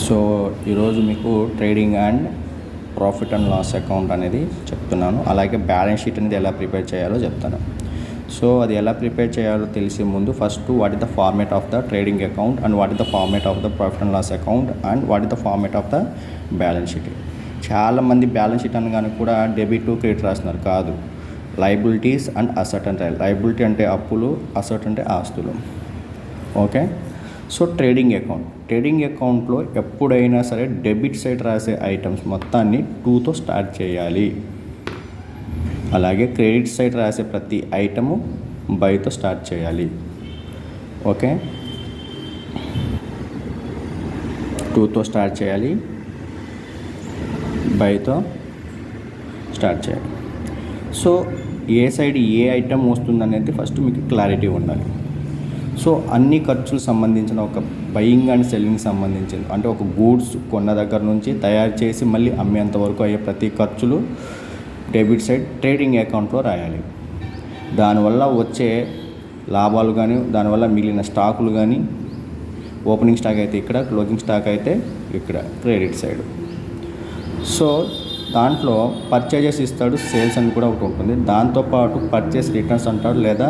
So ఈరోజు మీకు trading and profit and loss account అనేది చెప్తున్నాను. అలాగే బ్యాలెన్స్ షీట్ అనేది ఎలా ప్రిపేర్ చేయాలో చెప్తాను. సో అది ఎలా ప్రిపేర్ చేయాలో తెలిసే ముందు first what is the format of the trading account and what is the format of the profit and loss account and what is the format of the balance sheet. చాలామంది balance sheet అనగానే కూడా debit to credit రాస్తున్నారు. కాదు, liabilities and asset అంటే liability అంటే అప్పులు, asset అంటే ఆస్తులు. ఓకే. సో ట్రేడింగ్ అకౌంట్లో ఎప్పుడైనా సరే డెబిట్ సైడ్ రాసే ఐటమ్స్ మొత్తాన్ని 2తో స్టార్ట్ చేయాలి. అలాగే క్రెడిట్ సైడ్ రాసే ప్రతి ఐటము బైతో స్టార్ట్ చేయాలి. ఓకే, 2తో స్టార్ట్ చేయాలి, బైతో స్టార్ట్ చేయాలి. సో ఏ సైడ్ ఏ ఐటమ్ వస్తుందనేది ఫస్ట్ మీకు క్లారిటీ ఉండాలి. సో అన్ని ఖర్చులు సంబంధించిన ఒక బయింగ్ అండ్ సెల్లింగ్ సంబంధించింది అంటే ఒక గూడ్స్ కొన్న దగ్గర నుంచి తయారు చేసి మళ్ళీ అమ్మేంత వరకు అయ్యే ప్రతి ఖర్చులు డెబిట్ సైడ్ ట్రేడింగ్ అకౌంట్లో రాయాలి. దానివల్ల వచ్చే లాభాలు కానీ, దానివల్ల మిగిలిన స్టాకులు కానీ, ఓపెనింగ్ స్టాక్ అయితే ఇక్కడ, క్లోజింగ్ స్టాక్ అయితే ఇక్కడ క్రెడిట్ సైడ్. సో దాంట్లో పర్చేజెస్ ఇస్తాడు, సేల్స్ అని కూడా ఒకటి ఉంటుంది. దాంతోపాటు పర్చేస్ రిటర్న్స్ అంటాడు లేదా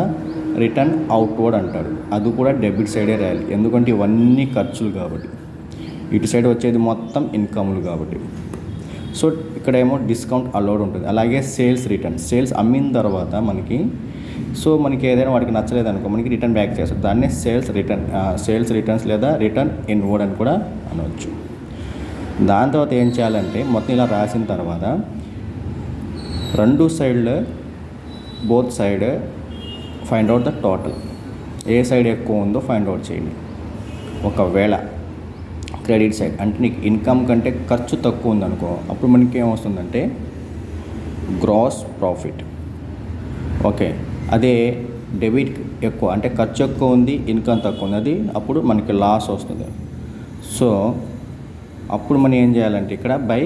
రిటర్న్ అవుట్వర్డ్ అంటాడు. అది కూడా డెబిట్ సైడే రాయాలి, ఎందుకంటే ఇవన్నీ ఖర్చులు కాబట్టి. ఇటు సైడ్ వచ్చేది మొత్తం ఇన్కమ్లు కాబట్టి. సో ఇక్కడేమో డిస్కౌంట్ అలౌడ్ ఉంటుంది. అలాగే సేల్స్ అమ్మిన తర్వాత మనకి ఏదైనా వాడికి నచ్చలేదు అనుకో, మనకి రిటర్న్ బ్యాక్ చేస్తారు. దాన్నే సేల్స్ రిటర్న్స్ లేదా రిటర్న్ ఇన్వర్డ్ అని కూడా అనవచ్చు. దాని తర్వాత ఏం చేయాలంటే మొత్తం ఇలా రాసిన తర్వాత రెండు సైడ్లు both side find out the total. A side ఎక్కువ ఉందో ఫైండ్ అవుట్ చేయండి. ఒకవేళ క్రెడిట్ సైడ్ అంటే నీకు ఇన్కమ్ కంటే ఖర్చు తక్కువ ఉందనుకో, అప్పుడు మనకి ఏమొస్తుందంటే గ్రాస్ ప్రాఫిట్. ఓకే, అదే డెబిట్ ఎక్కువ అంటే ఖర్చు ఎక్కువ ఉంది, ఇన్కమ్ తక్కువ ఉంది, అది అప్పుడు మనకి లాస్ వస్తుంది. సో అప్పుడు మనం ఏం చేయాలంటే ఇక్కడ బై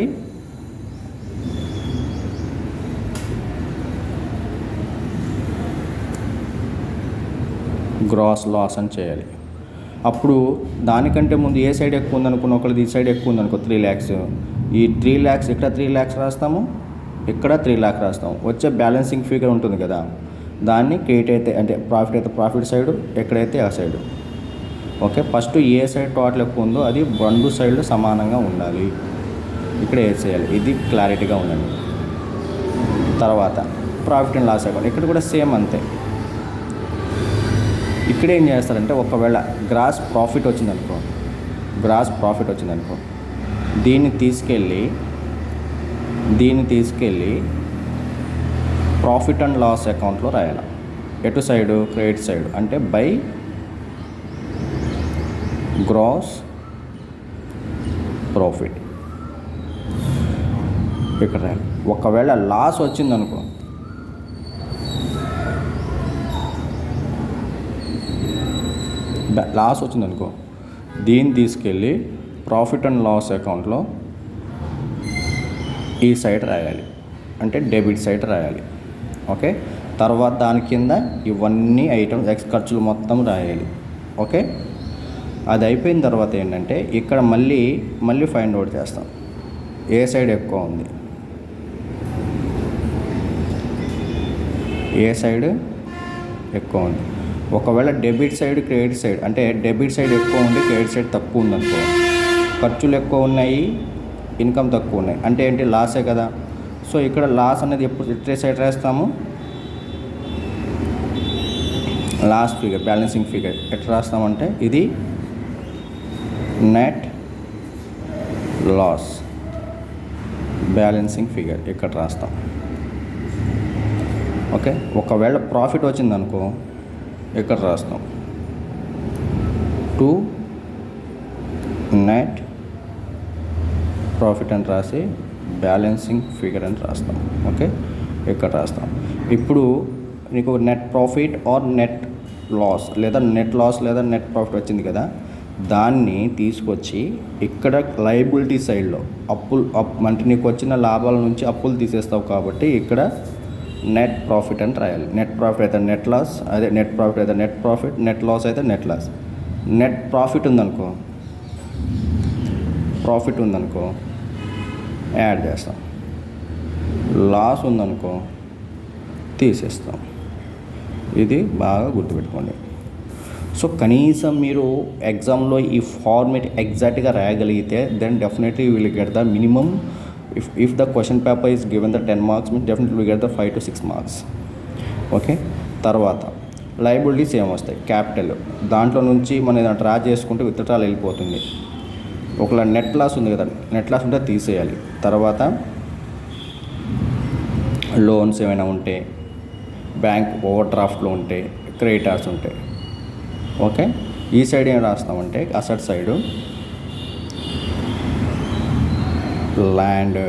గ్రాస్ లాస్ అని చేయాలి. అప్పుడు దానికంటే ముందు ఏ సైడ్ ఎక్కువ ఉందనుకున్న ఒకళ్ళది ఈ సైడ్ ఎక్కువ ఉందనుకో 3 lakhs, ఈ 3 lakhs ఇక్కడ 3 lakhs రాస్తాము, ఇక్కడ 3 lakhs రాస్తాము. వచ్చే బ్యాలెన్సింగ్ ఫిగర్ ఉంటుంది కదా, దాన్ని క్రెడిట్ అయితే అంటే ప్రాఫిట్ అయితే ప్రాఫిట్ సైడ్, ఎక్కడైతే ఆ సైడ్. ఓకే, ఫస్ట్ ఏ సైడ్ టోటల్ ఎక్కువ ఉందో అది రెండు సైడ్లు సమానంగా ఉండాలి. ఇక్కడ ఏ చేయాలి, ఇది క్లారిటీగా ఉండండి. తర్వాత ప్రాఫిట్ అండ్ లాస్ అకౌంట్ ఇక్కడ కూడా సేమ్ అంతే. ఇక్కడ ఏం చేస్తారంటే ఒకవేళ గ్రాస్ ప్రాఫిట్ వచ్చిందనుకో, దీన్ని తీసుకెళ్ళి ప్రాఫిట్ అండ్ లాస్ అకౌంట్లో రాయాలి. ఎటు సైడు, క్రెడిట్ సైడ్ అంటే బై గ్రాస్ ప్రాఫిట్ ఇక్కడ రాయాలి. ఒకవేళ లాస్ వచ్చిందనుకో, దీన్ని తీసుకెళ్ళి ప్రాఫిట్ అండ్ లాస్ అకౌంట్లో ఈ సైడ్ రాయాలి, అంటే డెబిట్ సైడ్ రాయాలి. ఓకే, తర్వాత దాని కింద ఇవన్నీ ఐటమ్స్ ఖర్చులు మొత్తం రాయాలి. ఓకే, అది అయిపోయిన తర్వాత ఏంటంటే ఇక్కడ మళ్ళీ ఫైండ్ అవుట్ చేస్తాం ఏ సైడ్ ఎక్కువ ఉంది, ఒకవేళ డెబిట్ సైడ్ క్రెడిట్ సైడ్ అంటే డెబిట్ సైడ్ ఎక్కువ ఉంది, క్రెడిట్ సైడ్ తక్కువ ఉందనుకో, ఖర్చులు ఎక్కువ ఉన్నాయి, ఇన్కమ్ తక్కువ ఉన్నాయి అంటే ఏంటి, లాసే కదా. సో ఇక్కడ లాస్ అనేది ఎప్పుడు ఇట్టే సైడ్ రాస్తాము, లాస్ట్ ఫిగర్ బ్యాలెన్సింగ్ ఫిగర్ ఎట్లా రాస్తామంటే ఇది నెట్ లాస్ బ్యాలెన్సింగ్ ఫిగర్ ఇక్కడ రాస్తాం. ఓకే, ఒకవేళ ప్రాఫిట్ వచ్చిందనుకో ఇక్కడ రాస్తాం టు నెట్ ప్రాఫిట్ అని రాసి బ్యాలెన్సింగ్ ఫిగర్ అని రాస్తాం. ఓకే, ఇక్కడ రాస్తాం. ఇప్పుడు నీకు net profit or net loss లేదా నెట్ ప్రాఫిట్ వచ్చింది కదా, దాన్ని తీసుకొచ్చి ఇక్కడ లయబిలిటీ సైడ్లో అంటే నీకు వచ్చిన లాభాల నుంచి అప్పులు తీసేస్తావు కాబట్టి ఇక్కడ నెట్ ప్రాఫిట్ అని రాయాలి. నెట్ ప్రాఫిట్ అయితే నెట్ లాస్, అదే నెట్ ప్రాఫిట్ అయితే నెట్ ప్రాఫిట్, నెట్ లాస్ అయితే నెట్ లాస్. నెట్ ప్రాఫిట్ ఉందనుకో ప్రాఫిట్ ఉందనుకో యాడ్ చేస్తాం, లాస్ ఉందనుకో తీసేస్తాం. ఇది బాగా గుర్తుపెట్టుకోండి. సో కనీసం మీరు ఎగ్జామ్లో ఈ ఫార్మేట్ ఎగ్జాక్ట్గా రాయగలిగితే then definitely will get the minimum. If the question paper is given the 10 marks means definitely will get the 5 to 6 marks. Okay. తర్వాత లయబిలిటీస్ ఏమొస్తాయి, క్యాపిటల్, దాంట్లో నుంచి మనం ఏదైనా డ్రా చేసుకుంటే విత్డ్రాల్ వెళ్ళిపోతుంది. ఒకవేళ నెట్ లాస్ ఉంది కదా, నెట్ లాస్ ఉంటే తీసేయాలి. తర్వాత లోన్స్ ఏమైనా ఉంటే, బ్యాంక్ ఓవర్ డ్రాఫ్ట్లో ఉంటే, క్రెడిటార్స్ ఉంటాయి. ఓకే. ఈ సైడ్ ఏం రాస్తామంటే asset side land,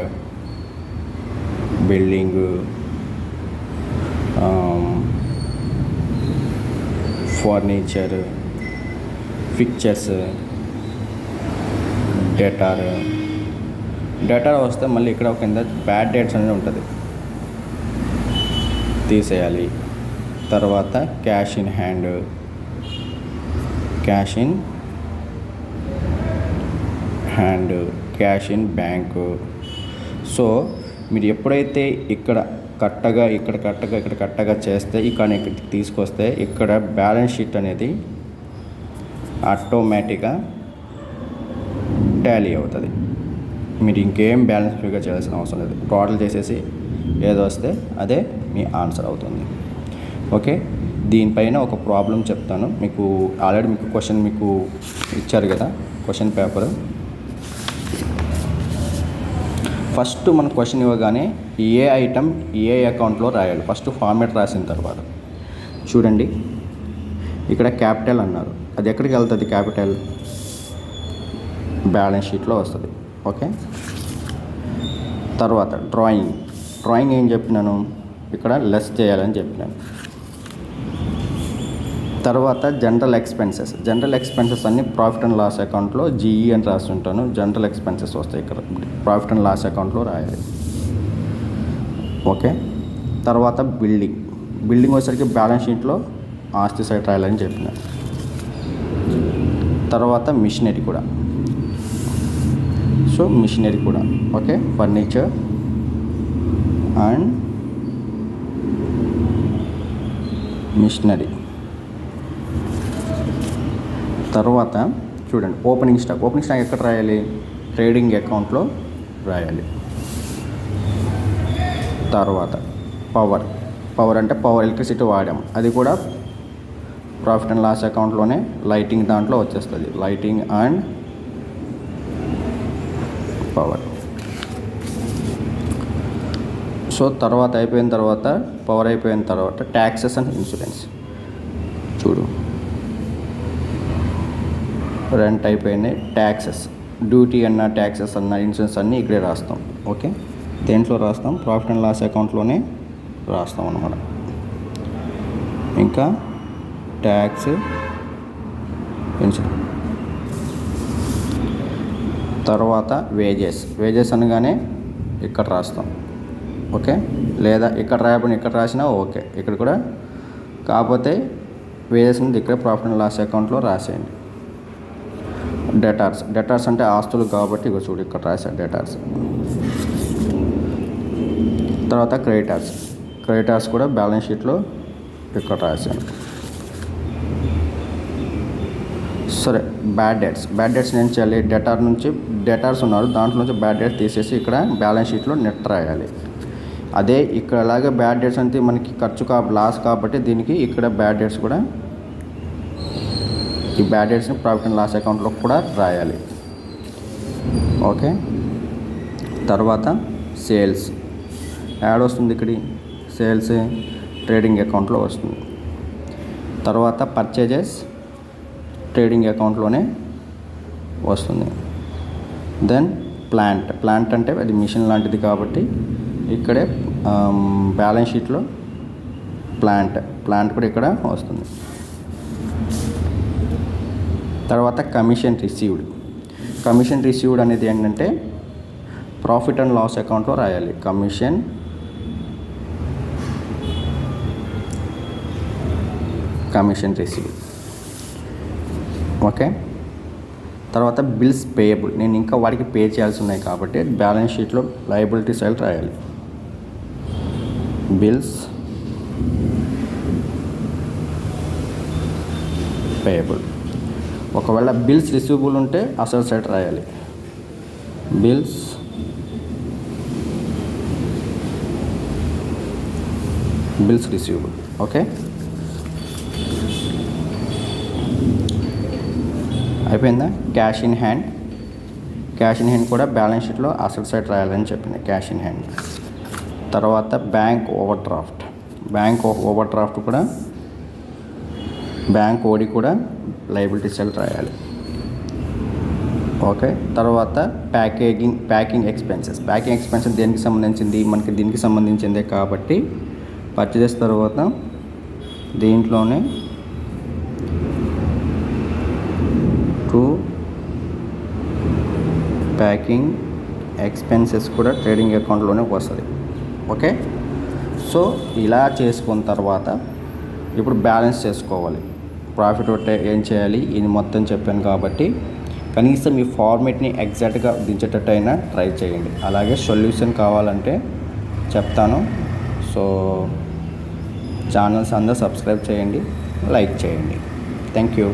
building, furniture, fixtures, debtor వస్తే మళ్ళీ ఇక్కడ ఒక కింద బ్యాడ్ డేట్స్ అనేది ఉంటుంది, తీసేయాలి. తర్వాత cash in hand, cash in bank. So మీరు ఎప్పుడైతే ఇక్కడ కట్టగా చేస్తే ఇక్కడ తీసుకొస్తే ఇక్కడ బ్యాలెన్స్ షీట్ అనేది ఆటోమేటిక్గా టాలీ అవుతుంది. మీరు ఇంకేం బ్యాలెన్స్ ఫిగర్ చేయాల్సిన అవసరం లేదు. టోటల్ చేసేసి ఏదో వస్తే అదే మీ ఆన్సర్ అవుతుంది. ఓకే. దీనిపైన ఒక ప్రాబ్లం చెప్తాను మీకు. ఆల్రెడీ మీకు క్వశ్చన్ మీకు ఇచ్చారు కదా క్వశ్చన్ పేపర్. ఫస్ట్ మన క్వశ్చన్ ఇవ్వగానే ఏ ఐటమ్ ఏ అకౌంట్లో రాయాలి ఫస్ట్ ఫార్మేట్ రాసిన తర్వాత చూడండి. ఇక్కడ క్యాపిటల్ అన్నారు, అది ఎక్కడికి వెళ్తుంది? క్యాపిటల్ బ్యాలెన్స్ షీట్లో వస్తుంది. ఓకే. తర్వాత డ్రాయింగ్ ఏం చెప్పినాను, ఇక్కడ లెస్ చేయాలని చెప్పినాను. తర్వాత జనరల్ ఎక్స్పెన్సెస్ అన్ని ప్రాఫిట్ అండ్ లాస్ అకౌంట్లో జీఈ అని రాస్తుంటాను. జనరల్ ఎక్స్పెన్సెస్ వస్తాయి ఇక్కడ, ప్రాఫిట్ అండ్ లాస్ అకౌంట్లో రాయాలి. ఓకే. తర్వాత బిల్డింగ్ వచ్చేసరికి బ్యాలెన్స్ షీట్లో ఆస్తి సైడ్ రాయాలని చెప్పినాను. తర్వాత మిషనరీ కూడా. ఓకే. Furniture and machinery. తర్వాత చూడండి ఓపెనింగ్ స్టాక్ ఎక్కడ రాయాలి? ట్రేడింగ్ అకౌంట్లో రాయాలి. తర్వాత పవర్ అంటే ఎలక్ట్రిసిటీ వాడాం, అది కూడా ప్రాఫిట్ అండ్ లాస్ అకౌంట్లోనే లైటింగ్ దాంట్లో వచ్చేస్తుంది. Lighting and power. సో తర్వాత పవర్ అయిపోయిన తర్వాత ట్యాక్సెస్ అండ్ ఇన్సూరెన్స్. చూడు, రెంట్ అయిపోయినాయి, ట్యాక్సెస్, డ్యూటీ అన్న, ట్యాక్సెస్ అన్న, ఇన్సూరెన్స్ అన్నీ ఇక్కడే రాస్తాం. ఓకే. దేంట్లో రాస్తాం? ప్రాఫిట్ అండ్ లాస్ అకౌంట్లోనే రాస్తాం అన్నమాట. ఇంకా ట్యాక్స్, ఇన్సూరెన్స్. తర్వాత వేజెస్ అనగానే ఇక్కడ రాస్తాం. ఓకే. లేదా ఇక్కడ రాయబడి ఇక్కడ రాసినా ఓకే, ఇక్కడ కూడా. కాకపోతే వేజెస్ ఉంది ఇక్కడ ప్రాఫిట్ అండ్ లాస్ అకౌంట్లో రాసేయండి. డెటార్స్ అంటే ఆస్తులు కాబట్టి ఇక చూడు ఇక్కడ రాశారు డెటార్స్. తర్వాత క్రెడిటార్స్ కూడా బ్యాలెన్స్ షీట్లో ఇక్కడ రాశాను. సరే, బ్యాడ్ డేట్స్ నేను చేయాలి. డెటార్స్ ఉన్నారు, దాంట్లో నుంచి బ్యాడ్ డేట్స్ తీసేసి ఇక్కడ బ్యాలెన్స్ షీట్లో నెట్ రాయాలి. అదే ఇక్కడ అలాగే బ్యాడ్ డేట్స్ అంటే మనకి లాస్ కాబట్టి దీనికి ఇక్కడ బ్యాడ్ డేట్స్ కూడా, ఈ బ్యాడ్ డేట్స్ని ప్రాఫిట్ అండ్ లాస్ అకౌంట్లో కూడా రాయాలి. ఓకే. తర్వాత సేల్స్ యాడ్ వస్తుంది, ఇక్కడ సేల్స్ ట్రేడింగ్ అకౌంట్లో వస్తుంది. తర్వాత పర్చేజెస్ ట్రేడింగ్ అకౌంట్లోనే వస్తుంది. దెన్ ప్లాంట్ అంటే అది మిషన్ లాంటిది కాబట్టి ఇక్కడే బ్యాలెన్స్ షీట్లో ప్లాంట్ కూడా ఇక్కడ వస్తుంది. తర్వాత కమిషన్ రిసీవ్డ్ అనేది ఏంటంటే ప్రాఫిట్ అండ్ లాస్ అకౌంట్లో రాయాలి. Commission received. ఓకే. తర్వాత బిల్స్ పేయబుల్, నేను ఇంకా వాడికి పే చేయాల్సి ఉన్నాయి కాబట్టి బ్యాలెన్స్ షీట్లో లయబిలిటీ సైడ్ రాయాలి. Bills payable. ఒకవేళ బిల్స్ రిసీవబుల్ ఉంటే అసలు సైడ్ రాయాలి. Bills receivable. ఓకే, అయిపోయిందా? క్యాష్ ఇన్ హ్యాండ్ కూడా బ్యాలెన్స్ షీట్లో అసెట్ సైడ్ రాయాలని చెప్పింది, క్యాష్ ఇన్ హ్యాండ్. తర్వాత బ్యాంక్ ఓవర్ డ్రాఫ్ట్ కూడా బ్యాంక్ ఓడి కూడా లయబిలిటీ సైడ్ రాయాలి. ఓకే, తర్వాత ప్యాకింగ్ ఎక్స్పెన్సెస్ దేనికి సంబంధించింది? మనకి దీనికి సంబంధించిందే కాబట్టి పర్చేస్ తర్వాత దీంట్లోనే ప్యాకింగ్ ఎక్స్పెన్సెస్ కూడా ట్రేడింగ్ అకౌంట్లోనే వస్తుంది. ఓకే, సో ఇలా చేసుకున్న తర్వాత ఇప్పుడు బ్యాలెన్స్ చేసుకోవాలి. ప్రాఫిట్ ఒకటే ఏం చేయాలి ఇది మొత్తం చెప్పాను కాబట్టి కనీసం ఈ ఫార్మేట్ని ఎగ్జాక్ట్గా దించేటట్టు అయినా ట్రై చేయండి. అలాగే సొల్యూషన్ కావాలంటే చెప్తాను. సో ఛానల్స్ అందరూ సబ్స్క్రైబ్ చేయండి, లైక్ చేయండి. Thank you.